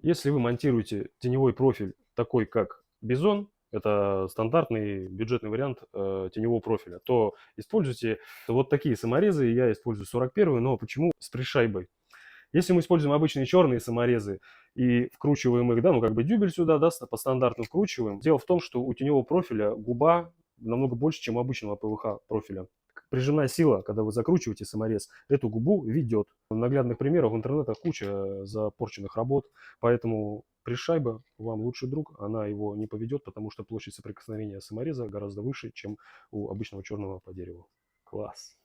Если вы монтируете теневой профиль такой, как Bison, это стандартный бюджетный вариант теневого профиля, то используйте вот такие саморезы. Я использую 41, но почему с пришайбой? Если мы используем обычные черные саморезы и вкручиваем их, да, ну как бы дюбель сюда, да, по стандарту вкручиваем. Дело в том, что у теневого профиля губа намного больше, чем у обычного ПВХ профиля. Прижимная сила, когда вы закручиваете саморез, эту губу ведет. Наглядных примеров в интернете куча запорченных работ, поэтому пришайба вам лучший друг, она его не поведет, потому что площадь соприкосновения самореза гораздо выше, чем у обычного черного по дереву. Класс.